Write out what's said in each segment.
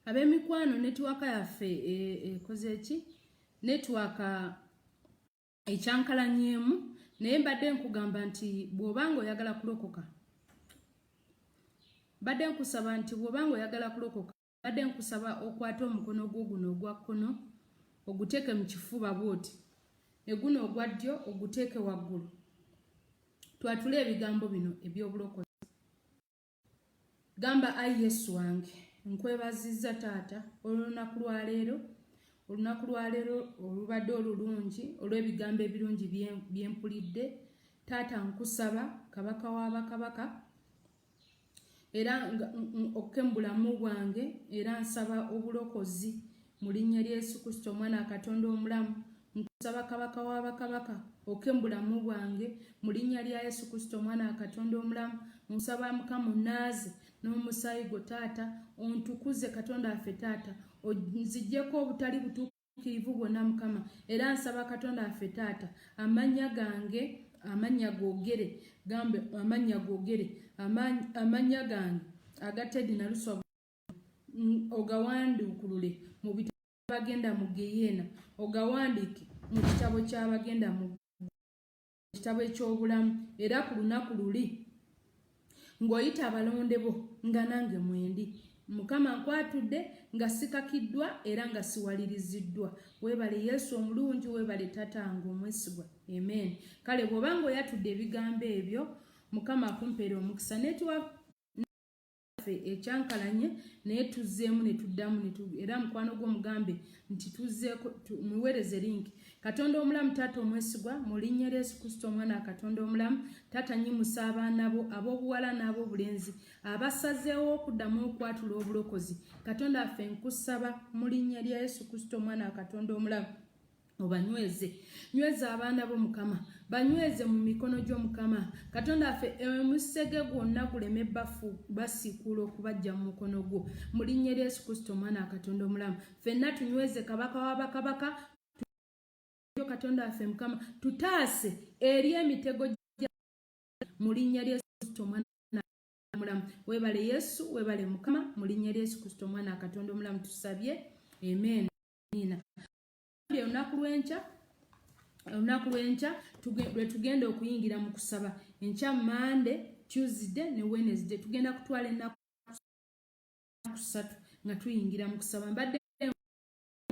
Abemikwano network yaffe ekoze ki network ekyankalanyemu naye mbadde nkugamba nti bw'obanga oyagala kulokoka badde nkusaba nti bw'obanga oyagala kulokoka badde nkusaba okwata omukono gwo guno ogwa kkono oguteeke mu kifuba bwoti ne guno ogwa ddyo oguteeke waggulu twatule ebigambo bino eby'obulokozi. Gamba ayi Yesu wange nkwebazizza taata olunaku lwa leero olubadde olulungi olw'ebigambo ebirungi byempulidde taata nkusaba kabaka w'abakabaka era okembulamu bwange era nsaba obulokozi mu linnya lya Yesu Kristo omwana Katonda omulamu nkusaba kabaka w'abakabaka okembulamu bwange mu linnya lya Yesu Kristo omwana Katonda omulamu nsaba Mukama naaze n'omusaayi gwo taata ontukuze Katonda affe taata onziggyeko obutali butuukirivu bwonna Mukama era nsaba Katonda affe taata amannya gange amanya googere gambe amanya googere amanya gange agatedi na luswa ogawandukulule mu bitabo bagenda mu Geyeena ogawandiike mu kitabo ky'abagenda mu kitabo eky'obulamu era ku lunaku luli ng'oyita abalonde bo nga nange mwendi Mukama nkwatudde nga sikakiddwa era nga siwaliriziddwa weebale Yesu omulungi weebale taata wange omwesigwa amen. Kale bw'obanga oyatudde ebigambo ebyo Mukama akumpeera omukisa ekyankalanye naye tuzzeemu ne tuddamu era mukwano gw'omugambe nti tuzzeeko muweereze linki. Katonda omulamu taata omwesigwa mu linnya lya Yesu Kristo omwana Katonda omulamu taata nyimusa abaana bo ab'obuwala n'ab'obulenzi abasazeewo okuddamu okwatula obulokozi Katonda affe nkusaba mu linnya lya Yesu Kristo omwana Katonda omulamu obanyweze nyweza abaana bo Mukama banyweze mu mikono gy'Omukama Katonda affe omusege gwonna guleme basiikuula okubajja mu mukono gwo mu linnya lya Yesu Kristo omwana Katonda omulamu ffenna tunyweze kabaka w'abakabaka Katonda affe Mukama tutaase eri emitego mu linnya lya Yesu Kristo omwana omulamu weebale Yesu weebale Mukama mu linnya lya Yesu Kristo omwana Katonda omulamu tusabye amen. Olunaku lw'enkya tugenda okuyingira mu kusaba enkya Monday, Tuesday ne Wednesday tugenda kutwala ennaku 3 nga tuyingira mu kusaba mbadde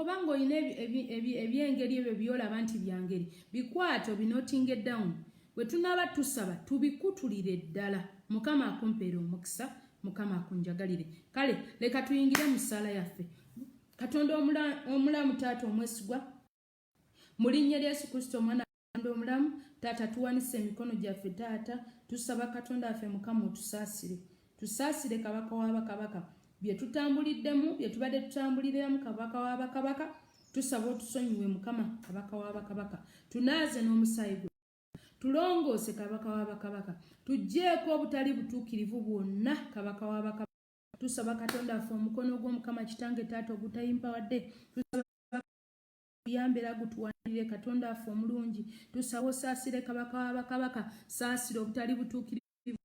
obanga olina ebyengeri ebyo byolaba nti byangeri bikwate obinotinge down bwe tunaaba tusaba tubikutulire ddala Mukama akumpeera omukisa Mukama akunjagalire. Kale leka tuyingire mu ssaala yaffe. Katonda omulamu taata omwesigwa mu linnya lya Yesu Kristo omwana Katonda omulamu taata tuwanise emikono gyaffe taata tusaba Katonda affe Mukama tusaasire kabaka w'abakabaka bye tutambuliddemu bye tubadde tutambuliramu kabaka w'abakabaka tusaba otusonyiwe Mukama kabaka w'abakabaka tunaaze n'omusaayi gwe tulongoose kabaka w'abakabaka tuggyeko obutali butuukirivu bwonna kabaka w'abakabaka tusaba Katonda affe omukono gw'Omukama kitange taata ogutayimpawadde tusaba yambera gutuwanirire Katonda affe omulungi tusaba osaasire kabaka w'abakabaka saasire obutali butuukirivu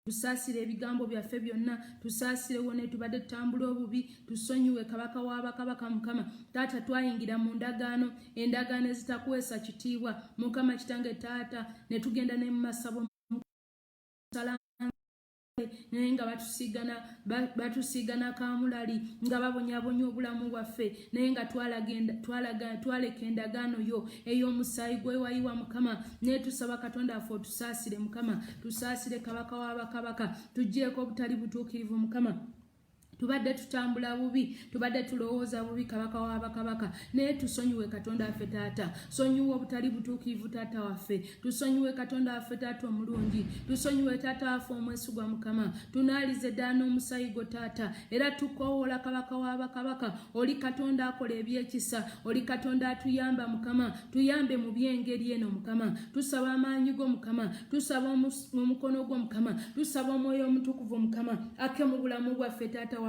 tusaasire ebigambo byaffe byonna tusaasire wonna tubadde tutambula obubi tusonyiwe kabaka w'abakabaka Mukama taata twayingira mu endagaano ezitakuweesa kitiibwa Mukama kitange taata ne tugenda ne mu masabo naye nga batusiigana kamulali nga babonyabonya obulamu bwaffe naye nga twaleka endagaano yo ey'omusaayi gwe wayiwa Mukama naye tusaba Katonda affe otusaasire Mukama tusaasire kabaka w'abakabaka tuggyeko obutali butuukirivu Mukama tubadde tutambula bubi tubadde tulowooza bubi kabaka w'abakabaka naye tusonyiwe Katonda affe taata sonyiwe obutali butuukirivu taata waffe tusonyiwe Katonda affe taata omulungi tusonyiwe taata waffe omwesigwa Mukama tunaalize ddala n'omusaayi gwo taata era tukowoola kabaka w'abakabaka oli Katonda akola ebyekisa oli Katonda atuyamba Mukama tuyambe mu byengeri eno Mukama tusaba amaanyi go Mukama tusaba omukono gwo Mukama tusaba omwoyo omutukuvu Mukama ake mu bulamu bwaffe taata waffe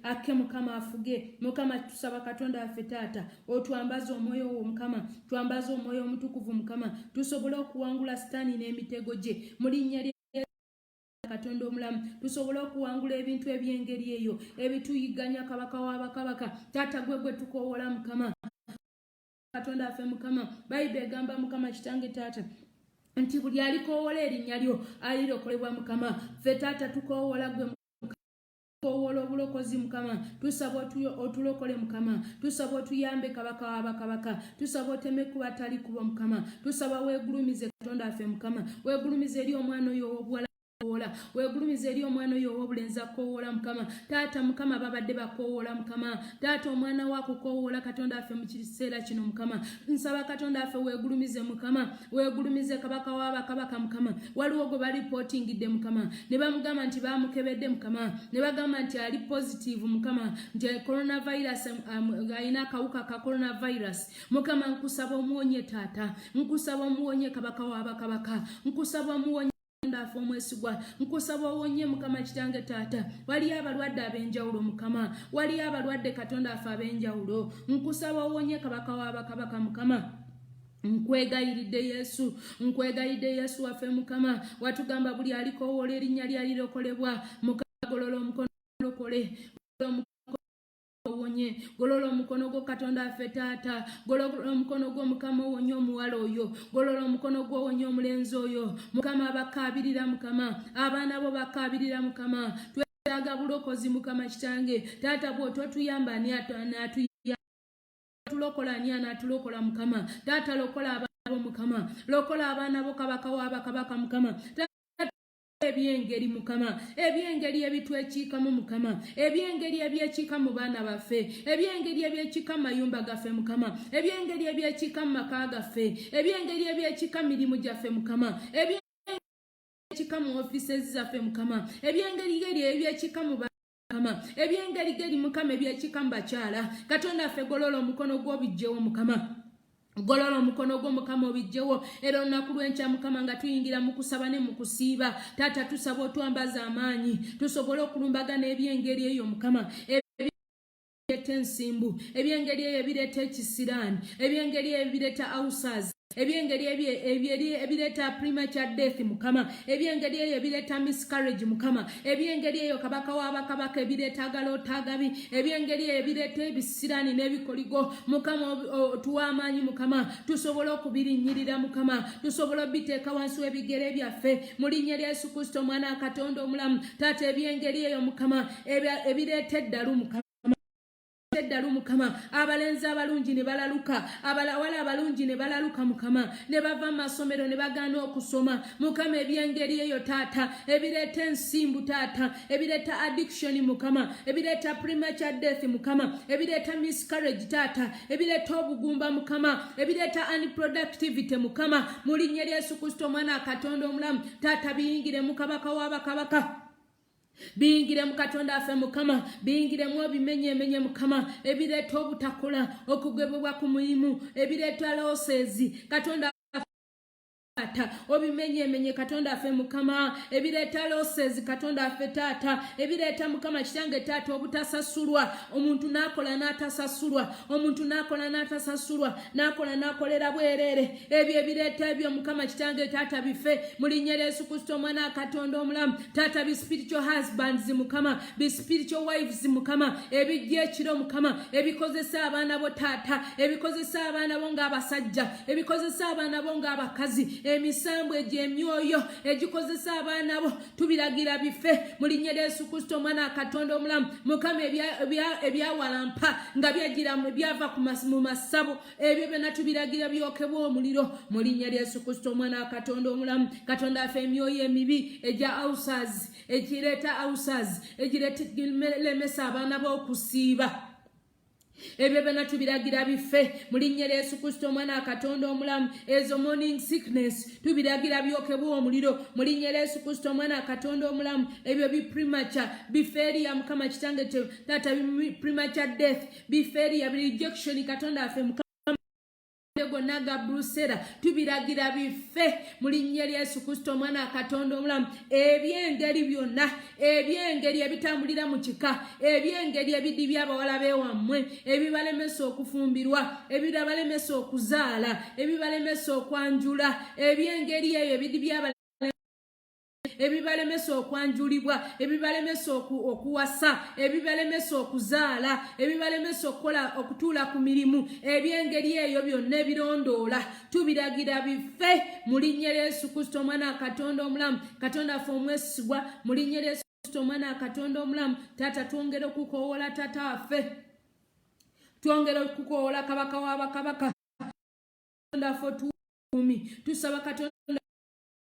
ake Mukama afuge Mukama tusaba Katonda affe taata otwambaze omwoyo wo Mukama twambaze omwoyo omutukuvu Mukama tusobole okuwangula sitaani n'emitego gye mu linnya lya katonda omulamu tusobole okuwangula ebintu ebyengeri eyo ebituyiganya kabaka w'abakabaka taata gwe tukoowola mukama katonda affe mukama bayibuli egamba mukama kitange taata nti buli alikoowola erinnya lyo alirokolebwa mukama ffe taata tukoowola gwe tukoowola obulokozi mukama tusaba otulokole mukama tusaba otuyambe kabaka w'abakabaka tusaba oteme kuba tali kuba mukama tusaba weegulumize katonda affe mukama weegulumize eri omwana oyo ow'obuwala weegulumiza eri omwana oyo ow'obulenzi akoowola mukama taata mukama babadde bakoowola mukama taata omwana waakukoowola katonda affe mu kiseera kino mukama nsaba katonda affe weegulumize mukama weegulumize kabaka w'abakabaka mukama waliwo gwe balipootingidde mukama ne bamugamba nti baamukebedde mukama ne bagamba nti ali positive mukama nti coronavirus alina akawuka ka coronavirus mukama nkusaba omuwonye taata nkusaba omuwonye kabaka w'abakabaka nkusaba omuwonye ndafu omwesigwa nkusaba owonye mukama kitange taata wali abalwadde ab'enjawulo mukama wali abalwadde katonda afe ab'enjawulo nkusaba owonye kabaka w'abakabaka mukama nkwegayiridde yesu waffe mukama watugamba buli alikoowola erinnya lye alirokolebwa mukama golola omukono lokole golola omukono gwo katonda affe taata golola omukono gwo mukama owonye omuwala oyo golola omukono gwo owonye omulenzi oyo mukama abakaabirira mukama abaana bo bakaabirira mukama twetaaga bulokozi mukama kitange taata bw'ototuyamba ani atulokola ani anaatulokola mukama taata lokola abaana bo mukama lokola abaana bo kabaka w'abakabaka mukama ebyengeri mukama ebyengeri ebitwekiikamu mukama ebyengeri ebyekiika mu baana baffe ebyengeri ebyekiika mu mayumba gaffe mukama ebyengeri ebyekiika mu maka gaffe ebyengeri ebyekiika mu mirimu gyaffe mukama ebyekiika mu offices zaffe mukama ebyengeri ebyekiika mu mukama ebyengeri mukama ebyekiika mu bakyala katonda affe golola omukono gw'obijjewo mukama golola omukono gwo mukama obijjewo era olunaku lw'enkya mukama nga tuyingira mu kusaba ne mu kusiiba taata tusaba otwambaza amaanyi tusobole okulumbagana ebyengeri eyo mukama ebireeta ensimbu ebyengeri eyo ebireeta ekisiraani ebyengeri eyo ebireeta outsiders ebyengeri ebireeta premature death mukama ebyengeri eyo ebireeta miscarriage mukama ebyengeri eyo kabaka w'abakabaka ebireeta agaloota agabi ebyengeri eyo ebireeta ebisiraani n'ebikoligo mukama tuwa amaanyi mukama tusobole okubirinnyirira mukama tusobole obiteeka wansi w'ebigere byaffe mu linnya lya yesu kristo omwana wa katonda omulamu taata ebyengeri eyo mukama ebireeta eddalu mukama eddalu mukama abalenzi abalungi ne balaluka abalawala abalungi ne balaluka mukama ne bava mu masomero ne bagaana okusoma mukama ebyengeri eyo taata ebireeta ensimbu taata ebireeta addiction mukama ebireeta premature death mukama ebireeta miscarriage taata ebireeta obugumba mukama ebireeta unproductivity mukama mu linnya lya yesu kristo omwana wa katonda omulamu taata biyingire mu kabaka w'abakabaka biyingire mu katonda affe mukama biyingiremu obimenyemenye mukama ebireeta obutakola okugebebwa ku mulimu ebireeta losezi katonda obimenyemenye katonda affe mukama ebireeta losezi katonda affe taata ebireeta mukama kitange taata obutasasulwa omuntu n'akola n'atasasulwa omuntu n'akola n'atasasulwa n'akola n'akolera bwereere ebyo ebireeta ebyo mukama kitange taata bife mu linnya lya yesu kristo omwana wa katonda omulamu taata bi spiritual husbands mukama bi spiritual wives mukama ebijja ekiro mukama ebikozesa abaana bo taata ebikozesa abaana bo ng'abasajja ebikozesa abaana bo ng'abakazi emisambu egy'emyoyo egikozesa abaana bo tubiragira bife mu linnya lya yesu kristo omwana wa katonda omulamu mukama ebyawalampa nga byagira byava mu masabo ebyo byonna tubiragira byokebwa omuliro mu linnya lya yesu kristo omwana wa katonda omulamu katonda affe emyoyo emibi egya outsiders egireeta outsiders egireeta abaana b'okusiiba ebyo byonna tubiragira bife mu linnya lya yesu kristo omwana wa katonda omulamu ezo morning sickness tubiragira byokebwa omuliro mu linnya lya yesu kristo omwana wa katonda omulamu ebyo bipremature biferiya mukama kitange taata premature death biferiya rejection katonda affe gonna ga brusera tubiragira bife mu linnya lya yesu kristo omwana wa katonda omulamu ebyengeri byonna ebyengeri ebitambulira mu kika ebyengeri ebidi by'abawala beewammwe ebibalemesa okufumbirwa ebibalemesa okuzaala ebibalemesa okwanjula ebyengeri eyo ebidi ebibalemesa okwanjulibwa, ebibalemesa okuwasa, ebibalemesa okuzaala, ebibalemesa okutuula ku mirimu, ebyengeri eyo byonna ebirondoola tubiragira bife mu linnya lya Yesu Kristo omwana Katonda omulamu, Katonda affe omwesigwa mu linnya lya Yesu Kristo omwana Katonda omulamu. Taata twongere okukoowola taata waffe, twongere okukoowola kabaka w'abakabaka, Katonda affe otukuumi, tusaba Katonda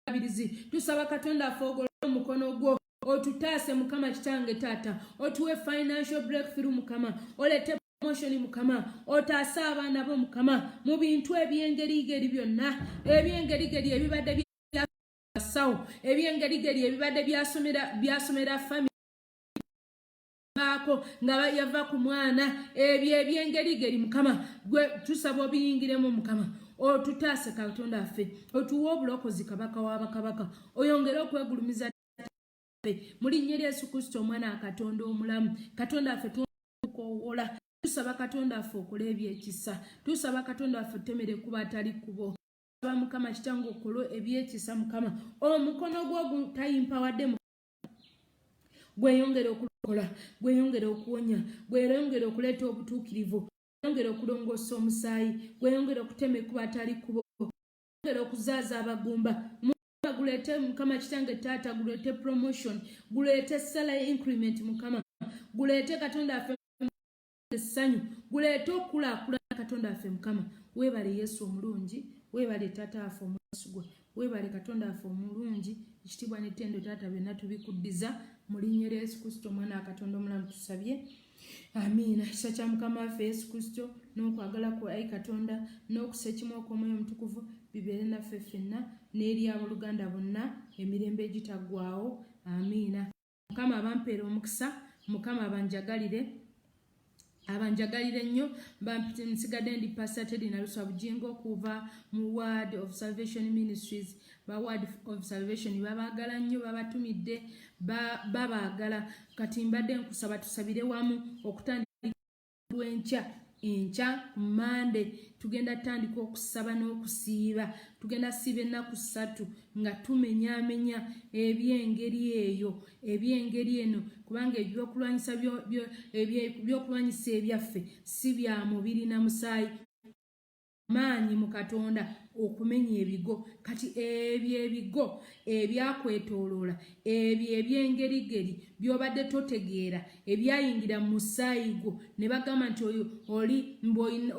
abirizi, tusaba Katonda affe ogolole omukono gwo, otutaase Mukama kitange taata, otuwe financial breakthrough Mukama, olete promotion Mukama, otaase abaana bo Mukama mu bintu ebyengerigeri byonna, ebyengerigeri ebibadde byasawo, ebyengerigeri ebibadde byasomera family baako nga yava ku mwana, ebyo ebyengerigeri Mukama gwe tusaba obiyingiremu Mukama, otutaase Katonda affe, otuwe obulokozi kabaka w'abakabaka, oyongere okwegulumiza mu linnya lya Yesu Kristo omwana Katonda omulamu. Katonda affe tukoowola, tusaba Katonda affe okole ebyekisa, tusaba Katonda affe temere kuba atali kubo, tusaba Mukama kitange okole ebyekisa Mukama, omukono gwo gutayimpawadde gweyongere okulokola, gweyongere okuwonya, gweyongere okuleeta obutuukirivu, gweyongere okulongoosa omusaayi, gweyongere okutema ekuba atali kubo, gweyongere okuzaaza abagumba gulete Mukama kitange taata, gulete promotion, gulete salary increment Mukama, gulete Katonda affe essanyu, gulete okulaakulana Katonda affe Mukama. Weebale Yesu omulungi, weebale taata affe omwesigwa, weebale Katonda affe omulungi, ekitiibwa n'ettendo taata byonna tubikuddiza mu linnya lya Yesu Kristo omwana Katonda omulamu tusabye, amiina. Ekisa kya Mukama waffe Yesu Kristo n'okwagala kwa ayi Katonda n'okusa ekimu okw'Omwoyo Omutukuvu bibeere naffe ffenna n'eri abooluganda bonna emirembe egitaggwaawo, amiina. Mukama abampeera omukisa, Mukama abanjagalire ennyo, nsigadde ndi Pastor Teddy Naluswa Bugingo kuva mu Word of Salvation Ministries. Ba Word of Salvation babaagala nnyo, babatumidde, babaagala. Kati mbadde nkusaba tusabire wamu okutandika enkya Monday tugenda tandika okusaba n'okusiiba, tugenda siiba ennaku 3 nga tumenyaamenya ebyengeri eyo, ebyengeri eno, kubanga ebyokulwanyisa ebyokulwanyisa ebyaffe si bya mubiri na musaayi, maanyi mu Katonda okumenya ebigo. Kati ebyo ebigo ebyakwetooloola, ebyo ebyengerigeri byobadde totegeera, ebyayingira mu musaayi gwo ne bagamba nti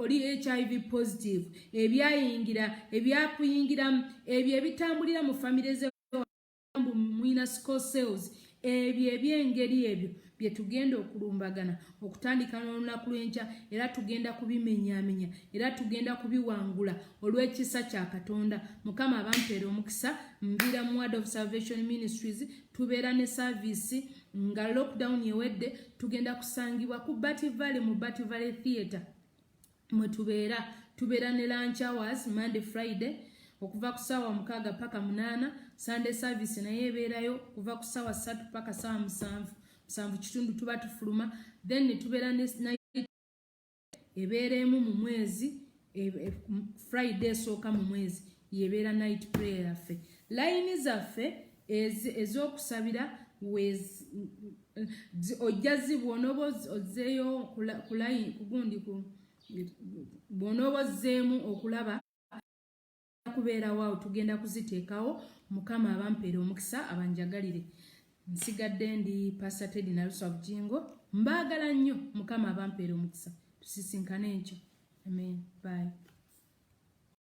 oli HIV positive, ebyakuyingiramu, ebyo ebitambulira mu famire mwina sickle cells, ebyo ebyengeri ebyo bye tugenda okulumbagana okutandika n'olunaku lw'enkya, era tugenda kubimenyaamenya, era tugenda kubiwangula olw'ekisa kya Katonda. Mukama abampeera omukisa, mbiira mu Word of Salvation Ministries, tubeera ne service nga lockdown ewedde, tugenda kusangibwa ku Bati Valley mu Bati Valley Theatre mwe tubeera ne lunch hours Monday Friday okuva ku ssaawa 6 paka 8, Sunday service naye ebeerayo kuva ku ssaawa 3 paka ssaawa 7 kitundu tuba tufuluma, then tubeera ne night ebeeremu mu mwezi, Friday esooka mu mwezi yebeera night prayer yaffe. Layini zaffe ez'okusabira ojja zibwonoba ozzeeyo ku layini kugundi bw'onooba ozzeemu okulaba kubeera waawo, tugenda kuziteekawo. Mukama abampeera omukisa, abanjagalire. Nsigadde ndi Pastor Teddy Naluswa Bugingo, mbaagala nnyo. Mukama abampeera omukisa, tusisinkane enkyo. Amen. Bye.